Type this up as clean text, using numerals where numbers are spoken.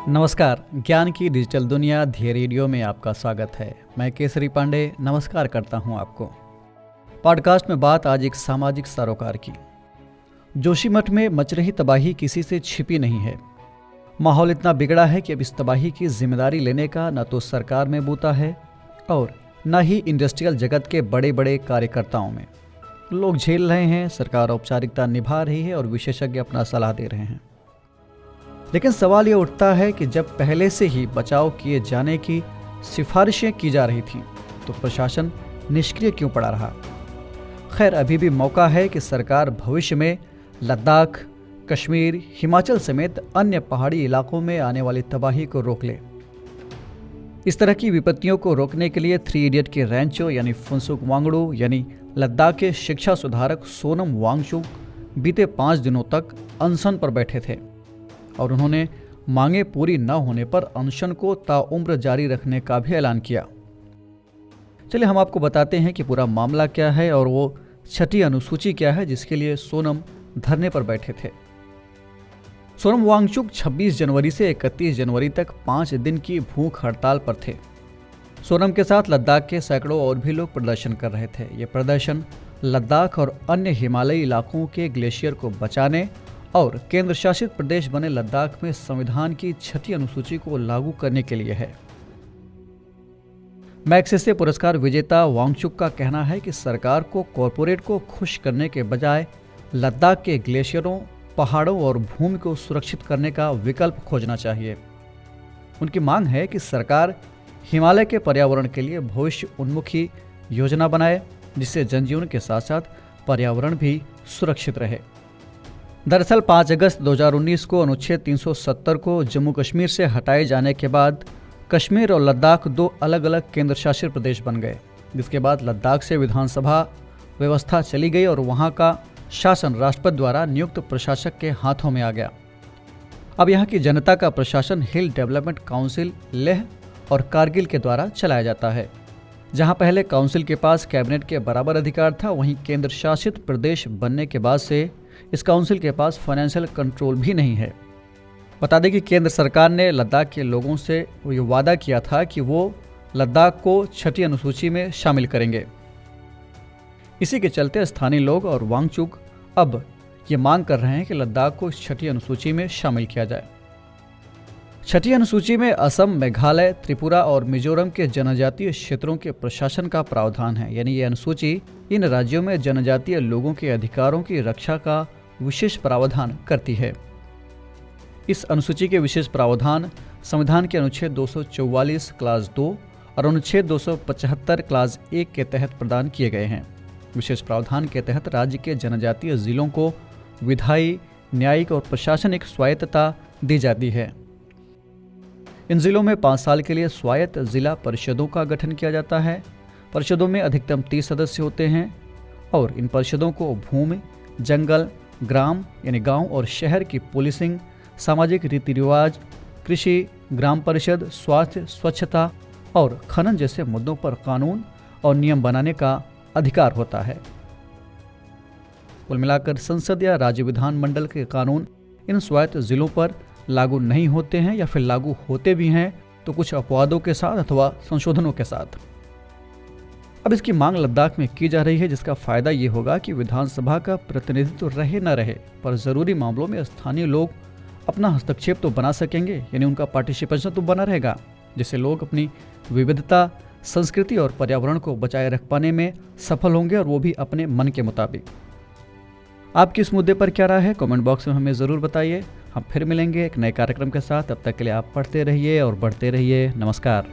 नमस्कार। ज्ञान की डिजिटल दुनिया ध्येय रेडियो में आपका स्वागत है। मैं केसरी पांडे नमस्कार करता हूं आपको। पॉडकास्ट में बात आज एक सामाजिक सरोकार की। जोशीमठ में मच रही तबाही किसी से छिपी नहीं है। माहौल इतना बिगड़ा है कि अब इस तबाही की जिम्मेदारी लेने का न तो सरकार में बूता है और न ही इंडस्ट्रियल जगत के बड़े बड़े कार्यकर्ताओं में। लोग झेल रहे हैं, सरकार औपचारिकता निभा रही है और विशेषज्ञ अपना सलाह दे रहे हैं। लेकिन सवाल ये उठता है कि जब पहले से ही बचाव किए जाने की सिफारिशें की जा रही थीं, तो प्रशासन निष्क्रिय क्यों पड़ा रहा? खैर, अभी भी मौका है कि सरकार भविष्य में लद्दाख, कश्मीर, हिमाचल समेत अन्य पहाड़ी इलाकों में आने वाली तबाही को रोक ले। इस तरह की विपत्तियों को रोकने के लिए 3 इडियट के रैंचो यानी फुनसुक वांगडू यानी लद्दाख के शिक्षा सुधारक सोनम वांगचुक बीते 5 दिनों तक अनशन पर बैठे थे और उन्होंने मांगे पूरी न होने पर अनशन को ताउम्र जारी रखने का भी ऐलान किया। चलिए हम आपको बताते हैं कि पूरा मामला क्या है और वो 6ठी अनुसूची क्या है जिसके लिए सोनम धरने पर बैठे थे। सोनम वांगचुक 26 जनवरी से 31 जनवरी तक 5 दिन की भूख हड़ताल पर थे। सोनम के साथ लद्दाख के सैकड़ों और भी लोग प्रदर्शन कर रहे थे। ये प्रदर्शन लद्दाख और अन्य हिमालयी इलाकों के ग्लेशियर को बचाने और केंद्र शासित प्रदेश बने लद्दाख में संविधान की 6ठी अनुसूची को लागू करने के लिए है। मैग्सेसे पुरस्कार विजेता वांगचुक का कहना है कि सरकार को कॉरपोरेट को खुश करने के बजाय लद्दाख के ग्लेशियरों, पहाड़ों और भूमि को सुरक्षित करने का विकल्प खोजना चाहिए। उनकी मांग है कि सरकार हिमालय के पर्यावरण के लिए भविष्य उन्मुखी योजना बनाए, जिससे जनजीवन के साथ साथ पर्यावरण भी सुरक्षित रहे। दरअसल 5 अगस्त 2019 को अनुच्छेद 370 को जम्मू कश्मीर से हटाए जाने के बाद कश्मीर और लद्दाख 2 अलग अलग केंद्र शासित प्रदेश बन गए, जिसके बाद लद्दाख से विधानसभा व्यवस्था चली गई और वहां का शासन राष्ट्रपति द्वारा नियुक्त प्रशासक के हाथों में आ गया। अब यहाँ की जनता का प्रशासन हिल डेवलपमेंट काउंसिल लेह और कारगिल के द्वारा चलाया जाता है। जहाँ पहले काउंसिल के पास कैबिनेट के बराबर अधिकार था, वहीं केंद्र शासित प्रदेश बनने के बाद से इस काउंसिल के पास फाइनेंशियल कंट्रोल भी नहीं है। बता दें कि केंद्र सरकार ने लद्दाख के लोगों से ये वादा किया था कि वो लद्दाख को 6ठी अनुसूची में शामिल करेंगे। इसी के चलते स्थानीय लोग और वांगचुक अब ये मांग कर रहे हैं कि लद्दाख को 6ठी अनुसूची में शामिल किया जाए। 6ठी अनुसूची में असम, मेघालय, त्रिपुरा और मिजोरम के जनजातीय क्षेत्रों के प्रशासन का प्रावधान है। यानी ये अनुसूची इन राज्यों में जनजातीय लोगों के अधिकारों की रक्षा का विशेष प्रावधान करती है। इस अनुसूची के विशेष प्रावधान संविधान के अनुच्छेद 244 क्लास 2 और अनुच्छेद 275 क्लास 1 के तहत प्रदान किए गए हैं। विशेष प्रावधान के तहत राज्य के जनजातीय जिलों को विधायी, न्यायिक और प्रशासनिक स्वायत्तता दी जाती है। इन जिलों में 5 साल के लिए स्वायत्त जिला परिषदों का गठन किया जाता है। परिषदों में अधिकतम 30 सदस्य होते हैं और इन परिषदों को भूमि, जंगल, ग्राम यानी गांव और शहर की पुलिसिंग, सामाजिक रीति रिवाज, कृषि, ग्राम परिषद, स्वास्थ्य, स्वच्छता और खनन जैसे मुद्दों पर कानून और नियम बनाने का अधिकार होता है। कुल मिलाकर संसद या राज्य विधानमंडल के कानून इन स्वायत्त जिलों पर लागू नहीं होते हैं या फिर लागू होते भी हैं तो कुछ अपवादों के साथ अथवा संशोधनों के साथ। अब इसकी मांग लद्दाख में की जा रही है, जिसका फायदा ये होगा कि विधानसभा का प्रतिनिधित्व रहे न रहे, पर जरूरी मामलों में स्थानीय लोग अपना हस्तक्षेप तो बना सकेंगे, यानी उनका पार्टिसिपेशन तो बना रहेगा, जिससे लोग अपनी विविधता, संस्कृति और पर्यावरण को बचाए रख पाने में सफल होंगे और वो भी अपने मन के मुताबिक। आपकी इस मुद्दे पर क्या राय है? कमेंट बॉक्स में हमें ज़रूर बताइए। हम फिर मिलेंगे एक नए कार्यक्रम के साथ। तब तक के लिए आप पढ़ते रहिए और बढ़ते रहिए। नमस्कार।